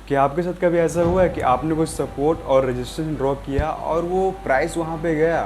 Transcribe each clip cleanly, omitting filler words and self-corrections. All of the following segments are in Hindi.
क्या आपके साथ कभी ऐसा हुआ है कि आपने कोई सपोर्ट और रजिस्ट्रेशन ड्रॉ किया और वो प्राइस वहाँ पे गया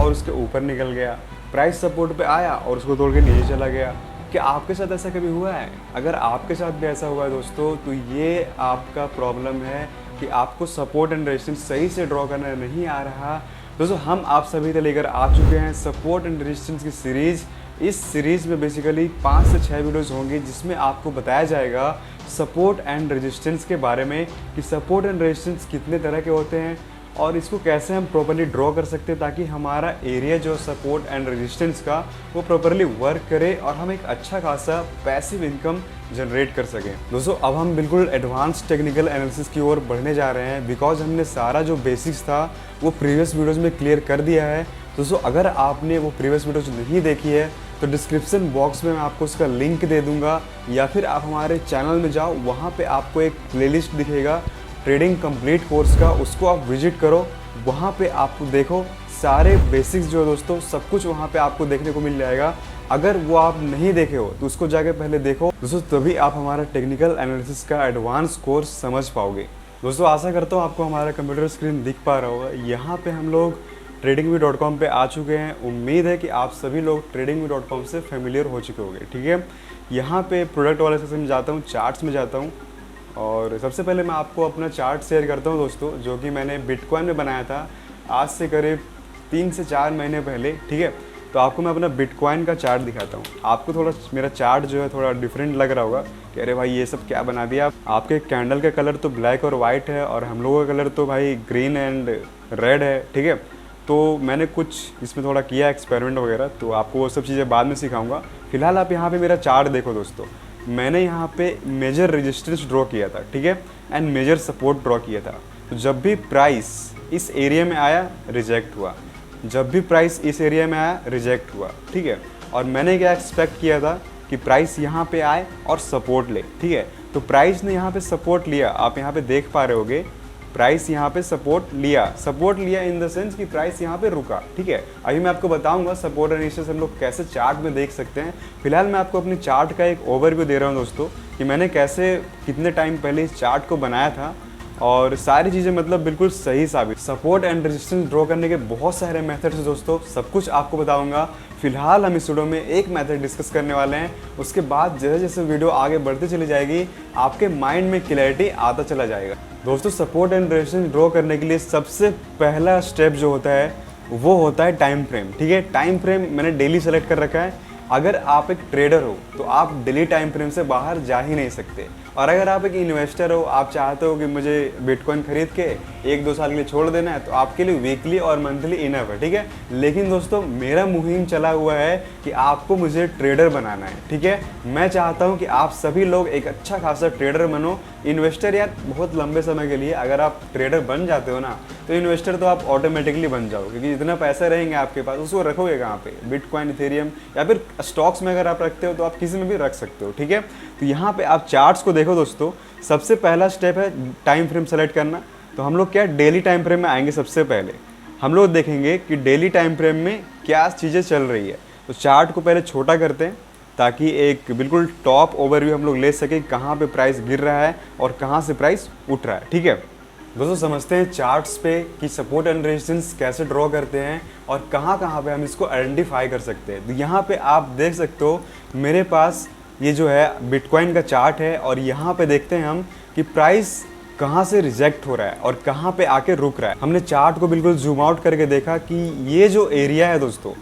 और उसके ऊपर निकल गया, प्राइस सपोर्ट पे आया और उसको तोड़ के नीचे चला गया? क्या आपके साथ ऐसा कभी हुआ है? अगर आपके साथ भी ऐसा हुआ है दोस्तों, तो ये आपका प्रॉब्लम है कि आपको सपोर्ट एंड रेजिस्टेंस सही से ड्रॉ करना नहीं आ रहा। दोस्तों, हम आप सभी के लेकर आ चुके हैं सपोर्ट एंड रेजिस्टेंस की सीरीज़। इस सीरीज़ में बेसिकली 5 से 6 वीडियोज़ होंगे जिसमें आपको बताया जाएगा सपोर्ट एंड रेजिस्टेंस के बारे में कि सपोर्ट एंड रेजिस्टेंस कितने तरह के होते हैं और इसको कैसे हम प्रॉपर्ली ड्रॉ कर सकते हैं ताकि हमारा एरिया जो सपोर्ट एंड रेजिस्टेंस का वो प्रॉपर्ली वर्क करे और हम एक अच्छा खासा पैसिव इनकम जनरेट कर सकें। दोस्तों, अब हम बिल्कुल एडवांस टेक्निकल एनालिसिस की ओर बढ़ने जा रहे हैं बिकॉज हमने सारा जो बेसिक्स था वो प्रीवियस वीडियोज़ में क्लियर कर दिया है। दोस्तों, अगर आपने वो प्रीवियस वीडियोज़ नहीं देखी है तो डिस्क्रिप्शन बॉक्स में मैं आपको उसका लिंक दे दूंगा, या फिर आप हमारे चैनल में जाओ, वहाँ पे आपको एक प्लेलिस्ट दिखेगा ट्रेडिंग कंप्लीट कोर्स का, उसको आप विजिट करो। वहाँ पे आपको देखो सारे बेसिक्स जो है दोस्तों, सब कुछ वहाँ पे आपको देखने को मिल जाएगा। अगर वो आप नहीं देखे हो तो उसको जाके पहले देखो दोस्तों, तभी आप हमारा टेक्निकल एनालिसिस का एडवांस कोर्स समझ पाओगे। दोस्तों, आशा करता हूँ आपको हमारा कंप्यूटर स्क्रीन दिख पा रहा होगा। यहाँ पे हम लोग tradingview.com पे आ चुके हैं। उम्मीद है कि आप सभी लोग tradingview.com से फेमिलियर हो चुके होंगे, ठीक है। यहाँ पे प्रोडक्ट वाले सेक्शन में जाता हूँ, चार्ट्स में जाता हूँ और सबसे पहले मैं आपको अपना चार्ट शेयर करता हूँ दोस्तों, जो कि मैंने बिटकॉइन में बनाया था आज से करीब 3 से 4 महीने पहले, ठीक है। तो आपको मैं अपना बिटकॉइन का चार्ट दिखाता हूँ। आपको थोड़ा मेरा चार्ट जो है थोड़ा डिफरेंट लग रहा होगा कि अरे भाई ये सब क्या बना दिया। आपके कैंडल का कलर तो ब्लैक और वाइट है और हम लोगों का कलर तो भाई ग्रीन एंड रेड है, ठीक है। तो मैंने कुछ इसमें थोड़ा किया एक्सपेरिमेंट वगैरह, तो आपको वो सब चीज़ें बाद में सिखाऊंगा। फिलहाल आप यहाँ पे मेरा चार्ट देखो दोस्तों। मैंने यहाँ पे मेजर रेजिस्टेंस ड्रॉ किया था, ठीक है, एंड मेजर सपोर्ट ड्रॉ किया था। तो जब भी प्राइस इस एरिया में आया रिजेक्ट हुआ, जब भी प्राइस इस एरिया में आया रिजेक्ट हुआ, ठीक है। और मैंने क्या एक्सपेक्ट किया था कि प्राइस यहाँ पे आए और सपोर्ट ले, ठीक है। तो प्राइस ने यहाँ पे सपोर्ट लिया, आप यहाँ पे देख पा रहे होगे प्राइस यहाँ पे सपोर्ट लिया इन द सेंस कि प्राइस यहाँ पे रुका, ठीक है। अभी मैं आपको बताऊंगा सपोर्ट एंड रेजिस्टेंस हम लोग कैसे चार्ट में देख सकते हैं। फिलहाल मैं आपको अपने चार्ट का एक ओवरव्यू दे रहा हूँ दोस्तों कि मैंने कैसे कितने टाइम पहले इस चार्ट को बनाया था और सारी चीज़ें मतलब बिल्कुल सही साबित। सपोर्ट एंड रेजिस्टेंस ड्रॉ करने के बहुत सारे मेथड्स हैं दोस्तों, सब कुछ आपको बताऊंगा। फिलहाल हम इस वीडियो में एक मेथड डिस्कस करने वाले हैं, उसके बाद जैसे जैसे वीडियो आगे बढ़ती चली जाएगी आपके माइंड में क्लैरिटी आता चला जाएगा। दोस्तों, सपोर्ट एंड रेजिस्टेंस ड्रॉ करने के लिए सबसे पहला स्टेप जो होता है वो होता है टाइम फ्रेम, ठीक है। टाइम फ्रेम मैंने डेली सेलेक्ट कर रखा है। अगर आप एक ट्रेडर हो तो आप डेली टाइम फ्रेम से बाहर जा ही नहीं सकते, और अगर आप एक इन्वेस्टर हो, आप चाहते हो कि मुझे बिटकॉइन खरीद के 1-2 साल के लिए छोड़ देना है, तो आपके लिए वीकली और मंथली इनफ है, ठीक है। लेकिन दोस्तों, मेरा मुहिम चला हुआ है कि आपको मुझे ट्रेडर बनाना है, ठीक है। मैं चाहता हूं कि आप सभी लोग एक अच्छा खासा ट्रेडर बनो। इन्वेस्टर यार बहुत लंबे समय के लिए अगर आप ट्रेडर बन जाते हो ना, तो इन्वेस्टर तो आप ऑटोमेटिकली बन जाओ, क्योंकि जितना पैसा रहेंगे आपके पास उसको रखोगे कहाँ पे, बिटकॉइन, इथेरियम या फिर स्टॉक्स में अगर आप रखते हो तो आप किसी में भी रख सकते हो, ठीक है। तो यहाँ पे आप चार्ट्स को देखो दोस्तों। सबसे पहला स्टेप है टाइम फ्रेम सेलेक्ट करना। तो हम लोग क्या डेली टाइम फ्रेम में आएंगे। सबसे पहले हम लोग देखेंगे कि डेली टाइम फ्रेम में क्या चीज़ें चल रही है। तो चार्ट को पहले छोटा करते हैं ताकि एक बिल्कुल टॉप ओवरव्यू हम लोग ले सकें कहाँ पे प्राइस गिर रहा है और कहाँ से प्राइस उठ रहा है, ठीक है। दोस्तों, समझते हैं चार्ट्स पे कि सपोर्ट एंड रेजिस्टेंस कैसे ड्रॉ करते हैं और कहाँ कहाँ पे हम इसको आइडेंटिफाई कर सकते हैं। तो यहाँ पे आप देख सकते हो मेरे पास ये जो है बिटकॉइन का चार्ट है और यहाँ पे देखते हैं हम कि प्राइस कहाँ से रिजेक्ट हो रहा है और कहाँ पे आके रुक रहा है। हमने चार्ट को बिल्कुल जूम आउट करके देखा कि ये जो एरिया है दोस्तों,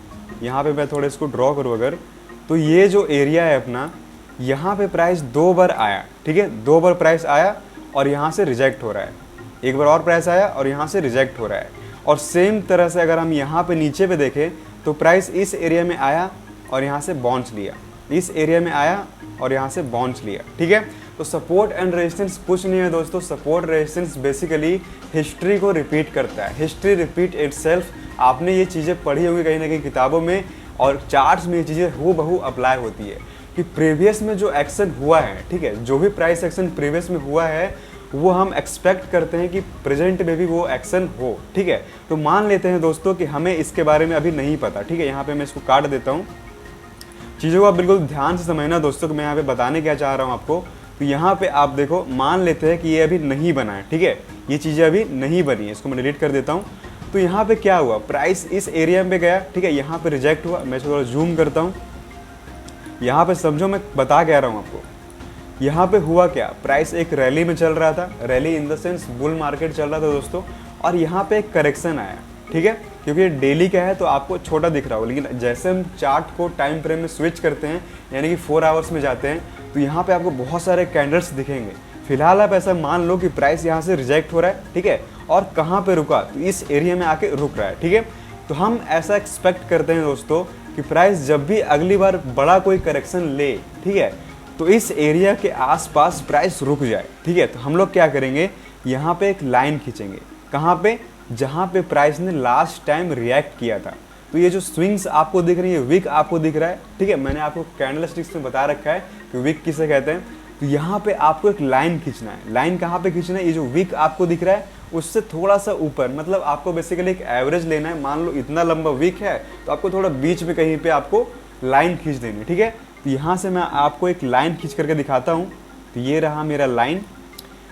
यहाँ पे मैं थोड़ा इसको ड्रॉ करूँ अगर, तो ये जो एरिया है अपना, यहाँ पे प्राइस 2 बार आया, ठीक है। 2 बार प्राइस आया और यहाँ से रिजेक्ट हो रहा है, एक बार और प्राइस आया और यहाँ से रिजेक्ट हो रहा है। और सेम तरह से अगर हम यहाँ पे नीचे पे देखें तो प्राइस इस एरिया में आया और यहाँ से बाउंस लिया, इस एरिया में आया और यहाँ से बाउंस लिया, ठीक है। तो सपोर्ट एंड रेजिस्टेंस कुछ नहीं है दोस्तों। सपोर्ट रेजिस्टेंस बेसिकली हिस्ट्री को रिपीट करता है, हिस्ट्री रिपीट इटसेल्फ। आपने ये चीज़ें पढ़ी होंगी कहीं ना कहीं किताबों में, और चार्ट्स में ये चीज़ें हूबहू अप्लाई होती है कि प्रीवियस में जो एक्शन हुआ है, ठीक है, जो भी प्राइस एक्शन प्रीवियस में हुआ है वो हम एक्सपेक्ट करते हैं कि प्रेजेंट में भी वो एक्शन हो, ठीक है। तो मान लेते हैं दोस्तों कि हमें इसके बारे में अभी नहीं पता, ठीक है। यहाँ पे मैं इसको काट देता हूँ। चीज़ों को आप बिल्कुल ध्यान से समझना दोस्तों कि मैं यहाँ पे बताने क्या चाह रहा हूँ आपको। तो यहाँ पे आप देखो, मान लेते हैं कि ये अभी नहीं बना है, ठीक है, ये चीज़ें अभी नहीं बनी है, इसको मैं डिलीट कर देता हूँ। तो यहाँ पे क्या हुआ, प्राइस इस एरिया में गया, ठीक है, यहाँ पे रिजेक्ट हुआ। मैं इसको थोड़ा जूम करता हूँ, यहाँ पे समझो मैं बता क्या रहा हूँ आपको। यहाँ पे हुआ क्या, प्राइस एक रैली में चल रहा था, rally in the sense bull market चल रहा था दोस्तों, और यहाँ पे एक करेक्शन आया, ठीक है, क्योंकि डेली का है तो आपको छोटा दिख रहा हो, लेकिन जैसे हम चार्ट को टाइम फ्रेम में स्विच करते हैं, यानी कि 4 आवर्स में जाते हैं, तो यहाँ पे आपको बहुत सारे कैंडल्स दिखेंगे। फिलहाल आप ऐसा मान लो कि प्राइस यहाँ से रिजेक्ट हो रहा है, ठीक है, और कहाँ पे रुका, तो इस एरिया में आके रुक रहा है, ठीक है। तो हम ऐसा एक्सपेक्ट करते हैं दोस्तों कि प्राइस जब भी अगली बार बड़ा कोई करेक्शन ले, ठीक है, तो इस एरिया के आसपास प्राइस रुक जाए, ठीक है। तो हम लोग क्या करेंगे, यहाँ पे एक लाइन खींचेंगे, कहाँ पे, जहाँ पे प्राइस ने लास्ट टाइम रिएक्ट किया था। तो ये जो स्विंग्स आपको दिख रही है, विक आपको दिख रहा है, ठीक है, मैंने आपको कैंडल स्टिक्स में बता रखा है कि विक किसे कहते हैं। तो यहाँ पे आपको एक लाइन खींचना है। लाइन कहाँ पे खींचना है, ये जो विक आपको दिख रहा है उससे थोड़ा सा ऊपर, मतलब आपको बेसिकली एक एवरेज लेना है। मान लो इतना लंबा विक है तो आपको थोड़ा बीच में कहीं पे आपको लाइन खींच देनी है, ठीक है। तो यहाँ से मैं आपको एक लाइन खींच करके दिखाता हूँ। तो ये रहा मेरा लाइन।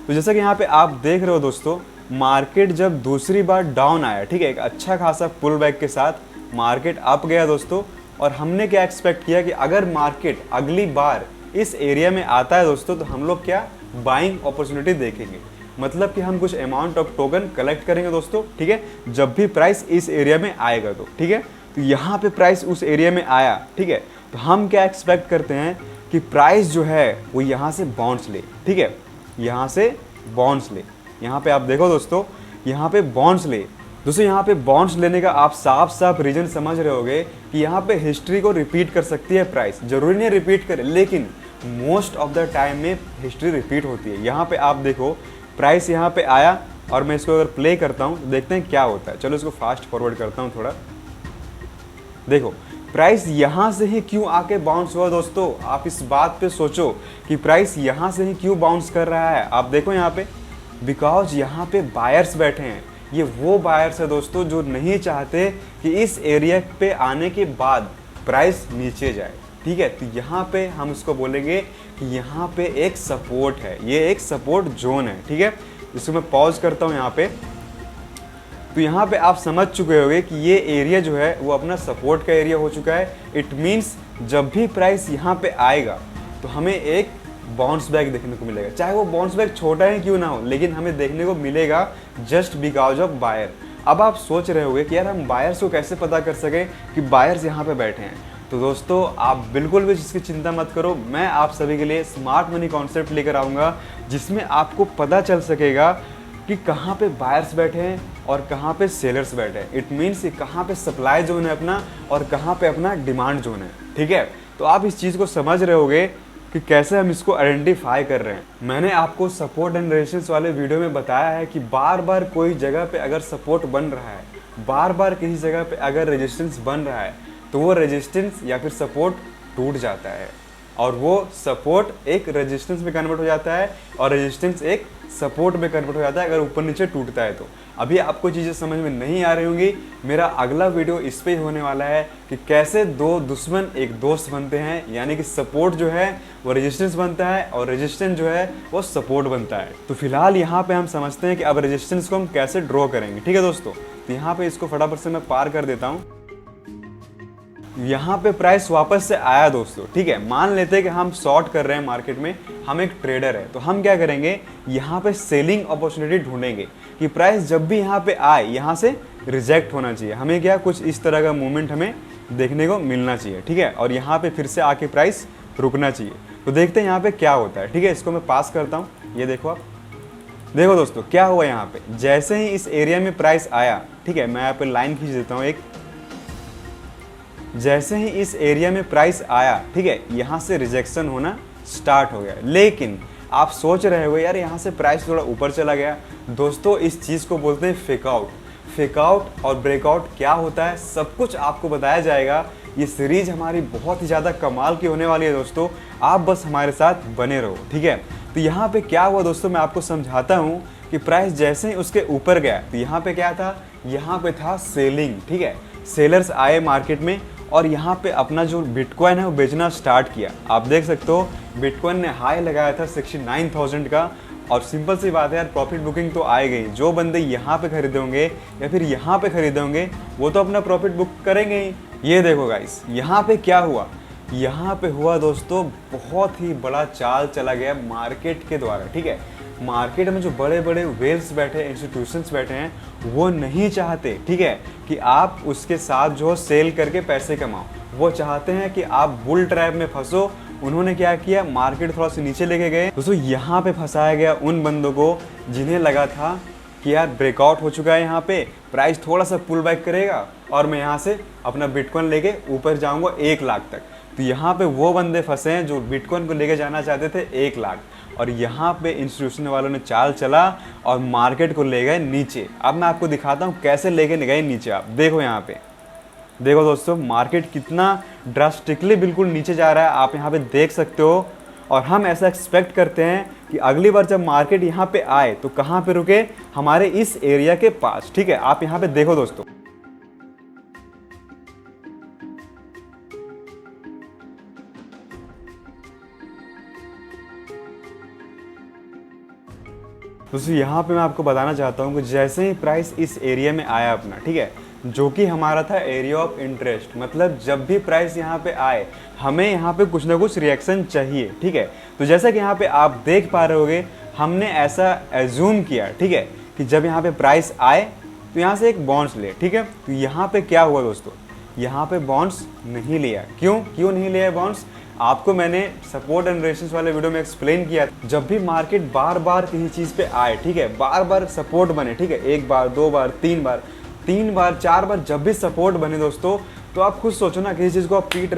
तो जैसा कि यहाँ पे आप देख रहे हो दोस्तों, मार्केट जब दूसरी बार डाउन आया, ठीक है, एक अच्छा खासा पुल बैक के साथ मार्केट अप गया दोस्तों, और हमने क्या एक्सपेक्ट किया कि अगर मार्केट अगली बार इस एरिया में आता है दोस्तों, तो हम लोग क्या बाइंग अपॉर्चुनिटी देखेंगे, मतलब कि हम कुछ अमाउंट ऑफ टोकन कलेक्ट करेंगे दोस्तों, ठीक है, जब भी प्राइस इस एरिया में आएगा तो, ठीक है। तो यहाँ पे प्राइस उस एरिया में आया, ठीक है, तो हम क्या एक्सपेक्ट करते हैं कि प्राइस जो है वो यहाँ से बाउंस ले, ठीक है, यहाँ से बाउंस ले। यहाँ पे आप देखो दोस्तों, यहाँ पे बाउंस ले। दोस्तों यहाँ पे बाउंस लेने का आप साफ साफ रीजन समझ रहे होगे कि यहाँ पे हिस्ट्री को रिपीट कर सकती है प्राइस, जरूरी नहीं रिपीट करे, लेकिन मोस्ट ऑफ द टाइम में हिस्ट्री रिपीट होती है। यहाँ पे आप देखो, प्राइस यहाँ पे आया और मैं इसको अगर प्ले करता हूँ तो देखते हैं क्या होता है। चलो इसको फास्ट फॉरवर्ड करता हूँ थोड़ा। देखो प्राइस यहाँ से ही क्यों आके बाउंस हुआ दोस्तों, आप इस बात पे सोचो कि प्राइस यहाँ से ही क्यों बाउंस कर रहा है। आप देखो यहाँ पे, बिकॉज यहाँ पे बायर्स बैठे हैं। ये वो बायर्स है दोस्तों जो नहीं चाहते कि इस एरिया पे आने के बाद प्राइस नीचे जाए, ठीक है। तो यहाँ पे हम इसको बोलेंगे कि यहाँ पे एक सपोर्ट है, ये एक सपोर्ट जोन है, ठीक है। इसको मैं पॉज करता हूँ यहाँ पे। तो यहाँ पे आप समझ चुके होंगे कि ये एरिया जो है वो अपना सपोर्ट का एरिया हो चुका है। इट मीन्स जब भी प्राइस यहाँ पे आएगा तो हमें एक बाउंस बैक देखने को मिलेगा, चाहे वो बाउंस बैक छोटा ही क्यों ना हो, लेकिन हमें देखने को मिलेगा जस्ट बिकॉज ऑफ बायर। अब आप सोच रहे होंगे कि यार हम बायर्स को कैसे पता कर सके कि बायर्स यहाँ पे बैठे हैं। तो दोस्तों आप बिल्कुल भी इसकी चिंता मत करो, मैं आप सभी के लिए स्मार्ट मनी कॉन्सेप्ट लेकर आऊँगा जिसमें आपको पता चल सकेगा कि कहाँ पे बायर्स बैठे हैं और कहाँ पे सेलर्स बैठे हैं। इट मीन्स कहाँ पे सप्लाई जोन है अपना और कहाँ पे अपना डिमांड जोन है, ठीक है। तो आप इस चीज़ को समझ रहे होगे कि कैसे हम इसको आइडेंटिफाई कर रहे हैं। मैंने आपको सपोर्ट एंड रेजिस्टेंस वाले वीडियो में बताया है कि बार बार कोई जगह पे अगर सपोर्ट बन रहा है, बार बार किसी जगह पे अगर रेजिस्टेंस बन रहा है, तो वो रेजिस्टेंस या फिर सपोर्ट टूट जाता है और वो सपोर्ट एक रेजिस्टेंस में कन्वर्ट हो जाता है और रेजिस्टेंस एक सपोर्ट में कन्वर्ट हो जाता है अगर ऊपर नीचे टूटता है तो। अभी आपको चीज़ें समझ में नहीं आ रही होंगी। मेरा अगला वीडियो इस पे ही होने वाला है कि कैसे दो दुश्मन एक दोस्त बनते हैं, यानी कि सपोर्ट जो है वो रेजिस्टेंस बनता है और रेजिस्टेंस जो है वो सपोर्ट बनता है। तो फिलहाल यहाँ पे हम समझते हैं कि अब रेजिस्टेंस को हम कैसे ड्रॉ करेंगे, ठीक है दोस्तों। तो यहाँ पे इसको फटाफट से मैं पार कर देता हूँ। यहाँ पे प्राइस वापस से आया दोस्तों, ठीक है। मान लेते हैं कि हम शॉर्ट कर रहे हैं मार्केट में, हम एक ट्रेडर है, तो हम क्या करेंगे, यहाँ पे सेलिंग अपॉर्चुनिटी ढूंढेंगे कि प्राइस जब भी यहाँ पे आए यहाँ से रिजेक्ट होना चाहिए। हमें क्या कुछ इस तरह का मूवमेंट हमें देखने को मिलना चाहिए, ठीक है, और यहाँ पे फिर से आके प्राइस रुकना चाहिए। तो देखते हैं यहाँ पे क्या होता है, ठीक है। इसको मैं पास करता हूँ। ये देखो आप, देखो दोस्तों क्या हुआ यहाँ पे, जैसे ही इस एरिया में प्राइस आया, ठीक है, मैं यहाँ पे लाइन खींच देता हूँ एक। जैसे ही इस एरिया में प्राइस आया, ठीक है, यहाँ से रिजेक्शन होना स्टार्ट हो गया। लेकिन आप सोच रहे हो यार यहाँ से प्राइस थोड़ा ऊपर चला गया। दोस्तों इस चीज़ को बोलते हैं फेकआउट। फेकआउट और ब्रेकआउट क्या होता है सब कुछ आपको बताया जाएगा। ये सीरीज हमारी बहुत ही ज़्यादा कमाल की होने वाली है दोस्तों, आप बस हमारे साथ बने रहो, ठीक है। तो यहाँ पे क्या हुआ दोस्तों, मैं आपको समझाता हूँ कि प्राइस जैसे ही उसके ऊपर गया तो यहाँ पे क्या था, यहाँ पे था सेलिंग, ठीक है। सेलर्स आए मार्केट में और यहाँ पे अपना जो बिटकॉइन है वो बेचना स्टार्ट किया। आप देख सकते हो बिटकॉइन ने हाई लगाया था 69,000 का। और सिंपल सी बात है यार, प्रॉफिट बुकिंग तो आए गई। जो बंदे यहाँ पे खरीदे होंगे या फिर यहाँ पे खरीदे होंगे वो तो अपना प्रॉफिट बुक करेंगे ही। ये देखो गाइस, यहाँ पे क्या हुआ, यहाँ पे हुआ दोस्तों बहुत ही बड़ा चाल चला गया मार्केट के द्वारा। ठीक है, मार्केट में जो बड़े बड़े वेल्स बैठे, इंस्टीट्यूशंस बैठे हैं, वो नहीं चाहते, ठीक है, कि आप उसके साथ जो सेल करके पैसे कमाओ। वो चाहते हैं कि आप बुल ट्रैप में फंसो। उन्होंने क्या किया, मार्केट थोड़ा सा नीचे लेके गए। दोस्तों यहाँ पे फंसाया गया उन बंदों को जिन्हें लगा था कि यार ब्रेकआउट हो चुका है, यहाँ पे प्राइस थोड़ा सा पुल बैक करेगा और मैं यहाँ से अपना बिटकॉइन लेके ऊपर जाऊँगा 1 लाख तक। तो यहाँ पे वो बंदे फंसे हैं जो बिटकॉइन को लेके जाना चाहते थे 1 लाख, और यहाँ पे इंस्टीट्यूशन वालों ने चाल चला और मार्केट को ले गए नीचे। अब मैं आपको दिखाता हूँ कैसे लेके गए नीचे। आप देखो यहाँ पे, देखो दोस्तों मार्केट कितना ड्रास्टिकली बिल्कुल नीचे जा रहा है, आप यहाँ पे देख सकते हो। और हम ऐसा एक्सपेक्ट करते हैं कि अगली बार जब मार्केट यहाँ पे आए तो कहाँ पे रुके, हमारे इस एरिया के पास। ठीक है, आप यहाँ पे देखो दोस्तों, यहाँ पे मैं आपको बताना चाहता हूँ कि जैसे ही प्राइस इस एरिया में आया अपना, ठीक है, जो कि हमारा था एरिया ऑफ इंटरेस्ट, मतलब जब भी प्राइस यहाँ पे आए हमें यहाँ पे कुछ ना कुछ रिएक्शन चाहिए। ठीक है, तो जैसा कि यहाँ पे आप देख पा रहे होगे, हमने ऐसा एज्यूम किया, ठीक है, कि जब यहाँ पे प्राइस आए तो यहाँ से एक बॉन्ड्स ले। ठीक है, तो यहाँ पे क्या हुआ दोस्तों, यहाँ पे बॉन्ड्स नहीं लिया। क्यों नहीं लिया बॉन्ड्स? आपको मैंने सपोर्ट एंड रेजिस्टेंस वाले वीडियो में एक्सप्लेन किया। जब भी मार्केट बार बार किसी चीज़ पे आए, ठीक है, बार बार सपोर्ट बने, ठीक है, 1 बार 2 बार 3 बार 4 बार जब भी सपोर्ट बने दोस्तों, तो आप खुद सोचो ना, किसी चीज़ को आप पीट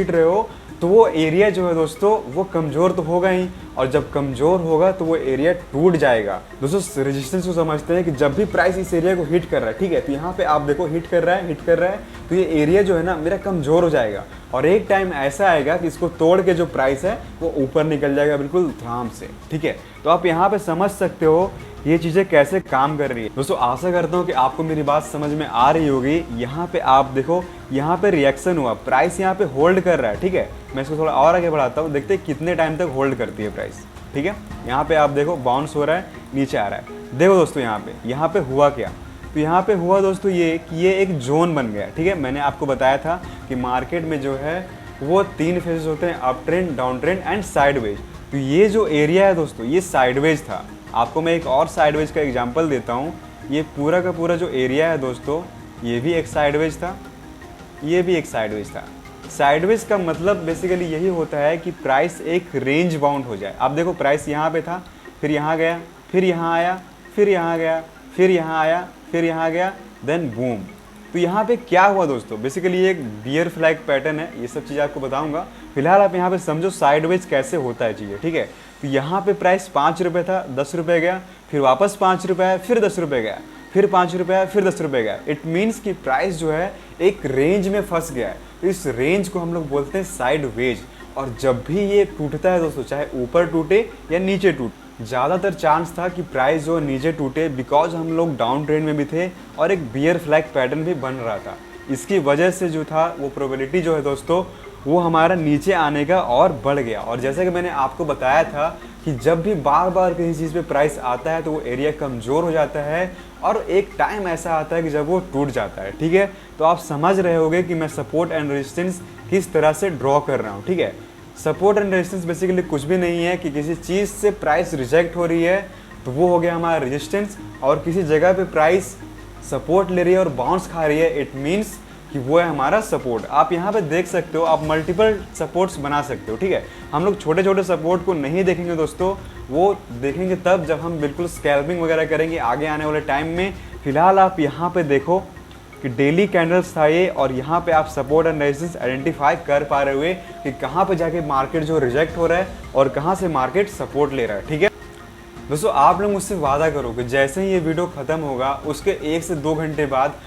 रहे हो तो वो एरिया जो है दोस्तों वो कमज़ोर तो होगा ही, और जब कमज़ोर होगा तो वो एरिया टूट जाएगा। दोस्तों रेजिस्टेंस को समझते हैं कि जब भी प्राइस इस एरिया को हिट कर रहा है, ठीक है, तो यहाँ पे आप देखो हिट कर रहा है, तो ये एरिया जो है ना मेरा कमज़ोर हो जाएगा, और एक टाइम ऐसा आएगा कि इसको तोड़ के जो प्राइस है वो ऊपर निकल जाएगा बिल्कुल धड़ाम से। ठीक है, तो आप यहाँ पे समझ सकते हो ये चीज़ें कैसे काम कर रही है। दोस्तों आशा करता हूँ कि आपको मेरी बात समझ में आ रही होगी। यहाँ पे आप देखो, यहाँ पे रिएक्शन हुआ, प्राइस यहाँ पे होल्ड कर रहा है। ठीक है, मैं इसको थोड़ा और आगे बढ़ाता हूँ, देखते हैं कितने टाइम तक होल्ड करती है प्राइस। ठीक है, यहाँ पे आप देखो बाउंस हो रहा है, नीचे आ रहा है। देखो दोस्तों यहाँ पे हुआ क्या, तो यहाँ पे हुआ दोस्तों ये कि ये एक जोन बन गया। ठीक है, मैंने आपको बताया था कि मार्केट में जो है वो 3 फेजेस होते हैं, up trend, down trend and sideways. तो ये जो एरिया है दोस्तों ये साइडवेज था। आपको मैं एक और साइडवेज का एग्जांपल देता हूँ। ये पूरा का पूरा जो एरिया है दोस्तों, ये भी एक साइडवेज था, ये भी एक साइडवेज था। साइडवेज का मतलब बेसिकली यही होता है कि प्राइस एक रेंज बाउंड हो जाए। आप देखो प्राइस यहाँ पे था, फिर यहाँ गया, फिर यहाँ आया, फिर यहाँ गया, फिर यहाँ आया, फिर यहाँ गया, देन बूम। तो यहाँ पे क्या हुआ दोस्तों, बेसिकली एक बियर फ्लैग पैटर्न है। ये सब चीज़ आपको बताऊंगा। फिलहाल आप यहाँ पे समझो साइडवेज कैसे होता है चीज़ें। ठीक है, तो यहाँ पे प्राइस 5 रुपये था, 10 रुपये गया, फिर वापस 5 रुपये आया, फिर 10 रुपये गया, फिर 5 रुपये आया, फिर 10 रुपये गया। इट मीन्स कि प्राइस जो है एक रेंज में फंस गया है। तो इस रेंज को हम लोग बोलते हैं साइडवेज। और जब भी ये टूटता है दोस्तों, चाहे ऊपर टूटे या नीचे टूटे, ज़्यादातर चांस था कि प्राइस जो नीचे टूटे, बिकॉज हम लोग डाउन ट्रेंड में भी थे और एक बियर फ्लैग पैटर्न भी बन रहा था। इसकी वजह से जो था वो प्रोबेबिलिटी जो है दोस्तों वो हमारा नीचे आने का और बढ़ गया। और जैसा कि मैंने आपको बताया था कि जब भी बार बार किसी चीज़ पे प्राइस आता है तो वो एरिया कमज़ोर हो जाता है, और एक टाइम ऐसा आता है कि जब वो टूट जाता है। ठीक है, तो आप समझ रहे होगे कि मैं सपोर्ट एंड रेजिस्टेंस किस तरह से ड्रॉ कर रहा हूँ। ठीक है, सपोर्ट एंड रेजिस्टेंस बेसिकली कुछ भी नहीं है कि किसी चीज़ से प्राइस रिजेक्ट हो रही है तो वो हो गया हमारा रेजिस्टेंस, और किसी जगह पे प्राइस सपोर्ट ले रही है और बाउंस खा रही है, इट मीन्स कि वो है हमारा सपोर्ट। आप यहाँ पे देख सकते हो, आप मल्टीपल सपोर्ट्स बना सकते हो। ठीक है, हम लोग छोटे छोटे सपोर्ट को नहीं देखेंगे दोस्तों, वो देखेंगे तब जब हम बिल्कुल स्कैल्पिंग वगैरह करेंगे आगे आने वाले टाइम में। फिलहाल आप यहाँ पे देखो कि डेली कैंडल्स था ये, और यहाँ पे आप सपोर्ट एंड रेजिस्टेंस आइडेंटिफाई कर पा रहे हुए कि कहाँ पे जाके मार्केट जो रिजेक्ट हो रहा है और कहाँ से मार्केट सपोर्ट ले रहा है। ठीक है दोस्तों, आप लोग मुझसे वादा करो कि जैसे ही ये वीडियो ख़त्म होगा उसके 1 से 2 घंटे बाद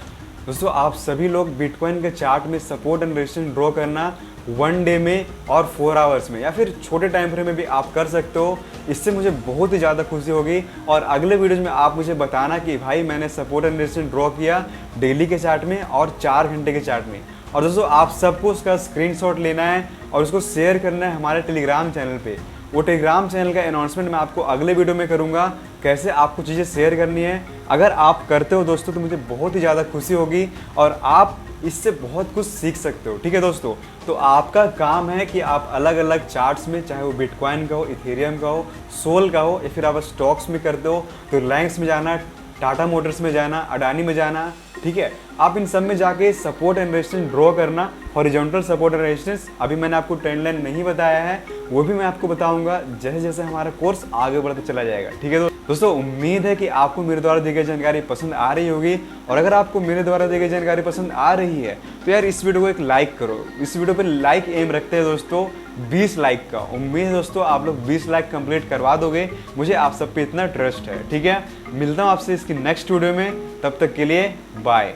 दोस्तों आप सभी लोग बिटकॉइन के चार्ट में सपोर्ट एंड रेजिस्टेंस ड्रॉ करना 1 डे में और 4 आवर्स में, या फिर छोटे टाइम फ्रेम में भी आप कर सकते हो। इससे मुझे बहुत ही ज़्यादा खुशी होगी। और अगले वीडियोज में आप मुझे बताना कि भाई मैंने सपोर्ट एंड रेजिस्टेंस ड्रॉ किया डेली के चार्ट में और 4 घंटे के चार्ट में, और दोस्तों आप सबको उसका स्क्रीनशॉट लेना है और उसको शेयर करना है हमारे टेलीग्राम चैनल पे। वो टेलीग्राम चैनल का अनाउंसमेंट मैं आपको अगले वीडियो में करूँगा, कैसे आपको चीज़ें शेयर करनी है। अगर आप करते हो दोस्तों तो मुझे बहुत ही ज़्यादा खुशी होगी और आप इससे बहुत कुछ सीख सकते हो। ठीक है दोस्तों, तो आपका काम है कि आप अलग अलग चार्ट्स में, चाहे वो बिटकॉइन का हो, इथेरियम का हो, सोल का हो, या फिर आप स्टॉक्स में करते हो तो रिलायंस में जाना, टाटा मोटर्स में जाना, अडानी में जाना। ठीक है, आप इन सब में जाके सपोर्ट एंड रेजिस्टेंस ड्रॉ करना। हॉरिजॉन्टल सपोर्ट एंड रेजिस्टेंस अभी मैंने आपको ट्रेंड लाइन नहीं बताया है, वो भी मैं आपको बताऊंगा जैसे जैसे हमारा कोर्स आगे बढ़ता चला जाएगा। ठीक है दोस्तों, उम्मीद है कि आपको मेरे द्वारा दी गई जानकारी पसंद आ रही होगी। और अगर आपको मेरे द्वारा दी गई जानकारी पसंद आ रही है तो यार इस वीडियो को एक लाइक करो। इस वीडियो पे लाइक एम रखते हैं दोस्तों 20 लाइक का। उम्मीद है दोस्तों आप लोग 20 लाइक कंप्लीट करवा दोगे, मुझे आप सब पे इतना ट्रस्ट है। ठीक है, मिलता हूँ आपसे इसकी नेक्स्ट वीडियो में, तब तक के लिए बाय।